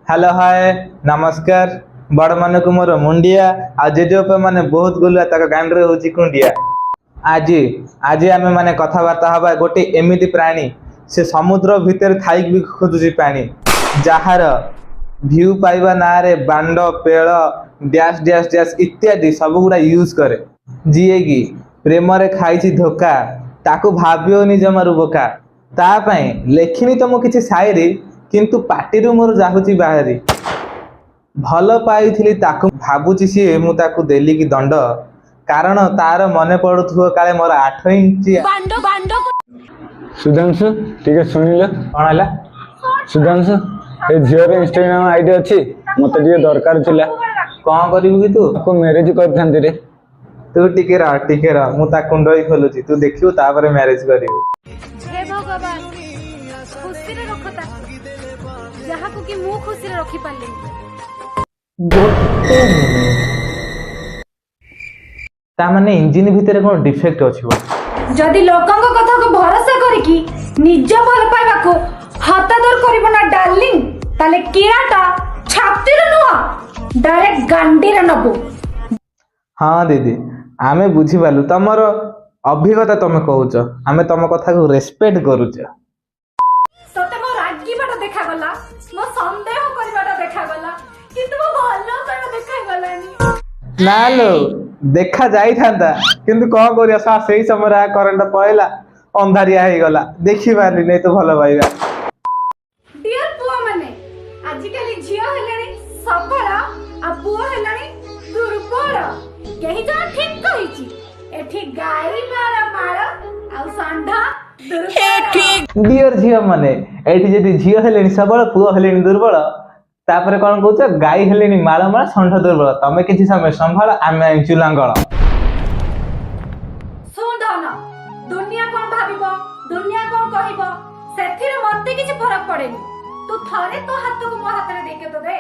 Hello hi नमस्कार बड़ मान को मोर मुंडिया आ जेजेपा माने बहुत गुलुआ तक गांडरे होची कुंडिया। आज आज आमे माने कथबार्ता हवा गोटे एमिति प्राणी से समुद्र भितर थाइक भी खोजुची पानी जहार व्यू पाइबा ना रे बांड पेड़ डैश डैश डैश इत्यादि सब गुड़ा यूज करे जीए की प्रेम रे खाई धोखा ताकू भावियोनी जमारू बोका ता पई लेखिनी तो मो किछि शायरी किंतु पार्टी मोर जाहुची बाहरी भल पाई ताकू भाबुची सी मु ताकू देली की दंड कारण तार मने पड़ुथुव काले मोर 8 इंच सुधांशु टिके सुनिले कौन है सुधांशु ए झियर इंस्टाग्राम आईडी अछि मते टिके दरकार थिला कौन करिबु की तू को मैरिज करथांती रे तू टिके रह मु ता कुंडई खोलुची तू देखियो तापर मैरिज करियो। हे भगवान खुशी रे रखता जहा को कि मु खुशी रे रखी पाले ता माने इंजिन भितर कोन डिफेक्ट अछि जदि लोकंग कथा को भरोसा करी कि निज भल पाइबा को हतादर करिबो ना डार्लिंग ताले किराटा छाती रे नुआ डायरेक्ट गांडी रे नबो। हाँ दीदी आमे बुझी पालु तमर अभिज्ञता तमे कहूच आमे तम कथा को रेस्पेक्ट करूच सते मो रागी बाटा देखा गला मो संदेह करबाटा देखा गला किंतु मो भलो बाटा देखा गलानी ना लो देखा जाई थांता किंतु कौन करिया सा सही समय करंट पळेला अंधारिया हे गला देखि पारली नै तो भलो पाइबा। डियर पुआ माने आजि काली झियो हेलानी सबळ आ पुआ हेलानी दुर्बळ केही जण ठीक कहिची एठी गाई मार आ सांढा दुर्बळ डियर झियो माने एठी जदी झियो हेलेनी सबळ पुआ हेलेनी दुर्बळ तापरे कोन कहूच गाई हेलेनी माळ षंढ दुर्बळ तमे किछि समय संभाळ आमे आइचु लांगळ। सुंदन दुनिया कोन भाबिबो दुनिया कोन कहिबो सेथिरे मते किछि फरक पड़ेनी तू थरे तो हाथ को मो हाथ रे देके तो दे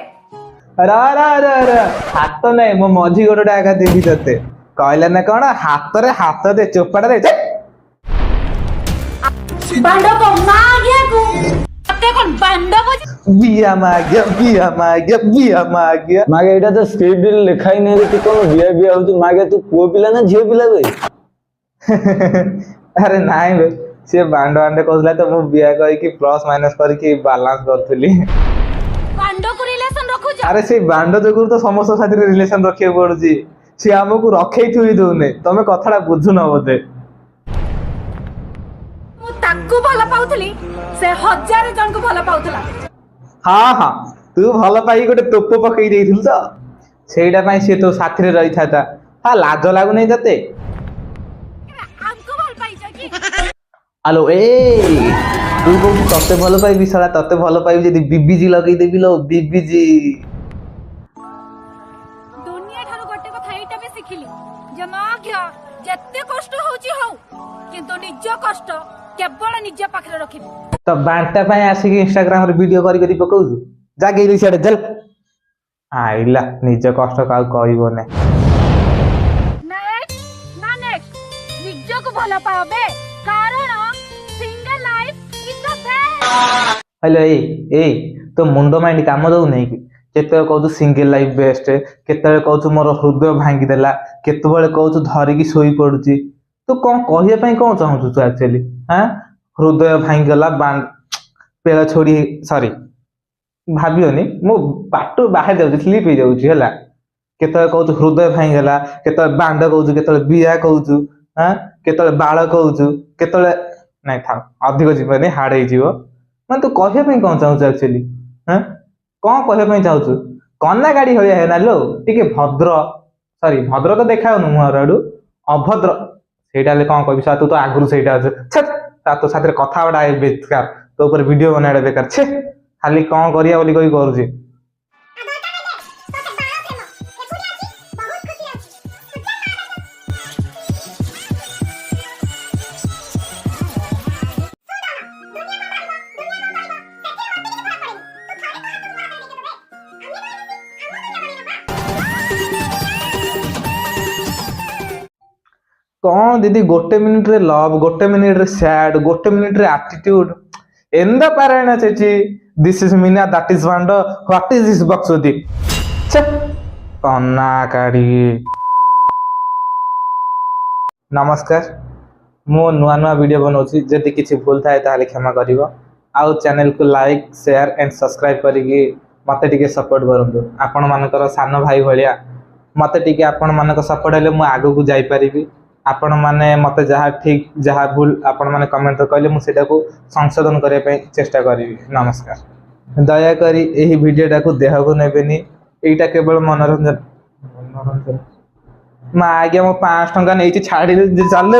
रा रा रा रा हाथ नै मो मझी गोडटा आगा देबी तते कहला ना कोन हाथ रे हाथ दे चोपड़ा दे बांडो को मागिया को तते कोन बांडो को बिया मागिया मागे एटा तो स्क्रिप्ट रे लिखाई नै रे कि कोन बिया होतु मागे तू पुओ पिला ना झियो पिला बे अरे नाइ बे से बांडो आंडे कहला तो मु बिया कहि कि प्लस माइनस करि कि बैलेंस करथली बांडो को रिलेशन रखु जा अरे से बांडो जगुर तो समस्त साथी रिलेशन रखिए पड़ुची से हमकु रखै थुई दोने तमे कथाडा बुझु न बोते मु ताकू भला पाउथली से हजार जन को भला पाउथला। हाँ हाँ तू भल पाई गोटे तोप पकई देइथिल त सेटा पई से तो साथी रे रही था हा लाज लागु नै तते हमको भल पाई जा की हेलो ए तू को तते भल पाई बिसला तते भल पाई जदी बीबीजी लगई देबी लो बीबीजी दुनिया ठारो गटे कथा एटा बे सिखिली जे माग्या जत्ते कष्ट होची हो किंतु निज कष्ट केवल निज पाखरे रखिबो तो बांटा पाए आसी कि इंस्टाग्राम रे वीडियो करी करी पकाउछु जा गेली छडे चल आइला निज कष्ट का कहइबो ने नेक्स्ट ना नेक्स्ट निज को भला पाबे कारण single life is the best. Hello ए तो मुंडो माइंड काम दउ नै कि केते कहू सिंगल लाइफ बेस्ट केते कहू मोर हृदय भांगी देला केते बेले कहू धरिकी सोई पडुची तू कौन कहिया पई कौन चाहू तू एक्चुअली हां हृदय भांगी गला बांड पेड़ छोड़ी सॉरी भाबियोनी मो पाटो बाहर जाउ स्लिप हो जाउची हला केते कहू हृदय भांगी गला केते बांड कहू केते बिया कहू हां केते बाळ कहू केते नै था अधिक जीवन हार्ड हे जीव मन तू कहिया पई कौन चाहू एक्चुअली हां कौन कहिया पई चाहू कन्ना गाड़ी होया है ना लो टिके भद्र सॉरी भद्र तो देखाउ न मुहर आडू अभद्र सेटा ले कौन कहबी सा तू तो आगुरु सेटा छ छत ता तो साथरे कथा बडा बेकार तो ऊपर वीडियो बनाडा बेकार छे खाली कौन करिया बोली कोई करू छी कौन दीदी गोटे मिनिट रे लव गोटे मिनिट रे सैड गोटे मिनिट रे एटीट्यूड ಎಂದ ಪಾರಾಯಣ ಚೇಚಿ This is Mina, that is Vando. What is this Baksudi? छे कन्ना काढ़ी। नमस्कार, मो नुआ नुआ वीडियो बनाऊँगी। जदि किसी भूल थाए ताले क्षमा करिवो। आउ चैनल को लाइक शेयर एंड सब्सक्राइब करिकी मते टिके सपोर्ट करंतु। आपण मानकर सान भाई भलिया मते टिके आपण मानक सपोर्ट हेले मु आगु को जाई परिबी। आपण माने मते जहा ठीक जहा भूल आपण माने कमेंट कहले मु सेटा को संशोधन करे पे चेष्टा करिवि। नमस्कार। दया करी एही वीडियोटा को देह को नेबेनी। एटा केवल मनोरंजन। मा आगे मो 5 टंका नहीं छाड़ी चल।